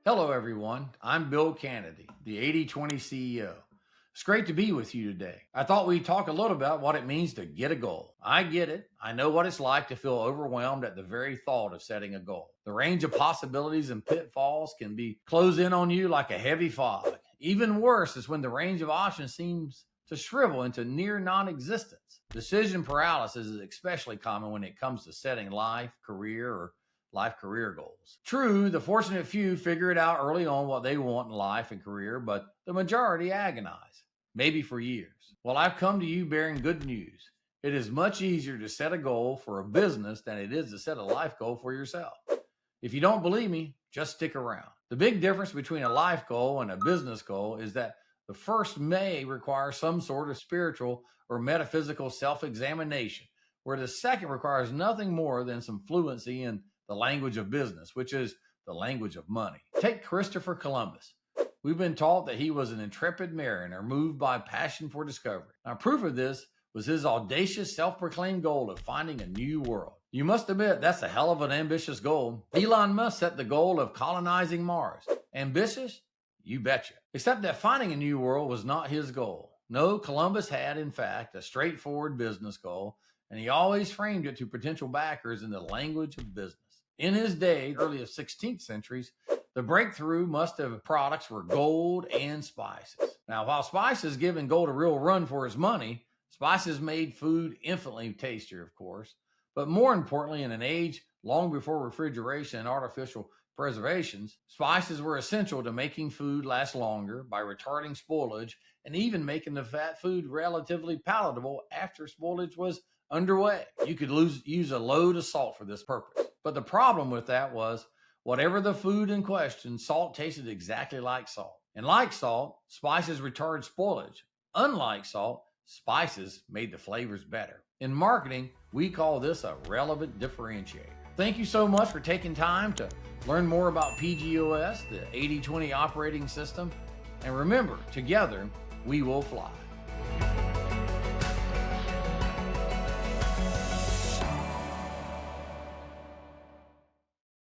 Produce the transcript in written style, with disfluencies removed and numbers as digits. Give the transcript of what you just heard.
Hello, everyone. I'm Bill Canady, the 80/20 CEO. It's great to be with you today. I thought we'd talk a little about what it means to get a goal. I get it. I know what it's like to feel overwhelmed at the very thought of setting a goal. The range of possibilities and pitfalls can be close in on you like a heavy fog. Even worse is when the range of options seems to shrivel into near non existence. Decision paralysis is especially common when it comes to setting life career goals. True, the fortunate few figure it out early on what they want in life and career, but the majority agonize, maybe for years. Well, I've come to you bearing good news. It is much easier to set a goal for a business than it is to set a life goal for yourself. If you don't believe me, just stick around. The big difference between a life goal and a business goal is that the first may require some sort of spiritual or metaphysical self examination, where the second requires nothing more than some fluency in the language of business, which is the language of money. Take Christopher Columbus. We've been taught that he was an intrepid mariner moved by passion for discovery. Now, proof of this was his audacious, self-proclaimed goal of finding a new world. You must admit that's a hell of an ambitious goal. Elon Musk set the goal of colonizing Mars. Ambitious? You betcha. Except that finding a new world was not his goal. No, Columbus had, in fact, a straightforward business goal, and he always framed it to potential backers in the language of business. In his day, early 16th centuries, the breakthrough must have products were gold and spices. Now, while spices giving gold a real run for his money, spices made food infinitely tastier, of course. But more importantly, in an age long before refrigeration and artificial preservations, spices were essential to making food last longer by retarding spoilage and even making the fat food relatively palatable after spoilage was underway. You could use a load of salt for this purpose. But the problem with that was, whatever the food in question, salt tasted exactly like salt. And like salt, spices retarded spoilage. Unlike salt, spices made the flavors better. In marketing, we call this a relevant differentiator. Thank you so much for taking time to learn more about PGOS, the 80/20 operating system. And remember, together, we will fly.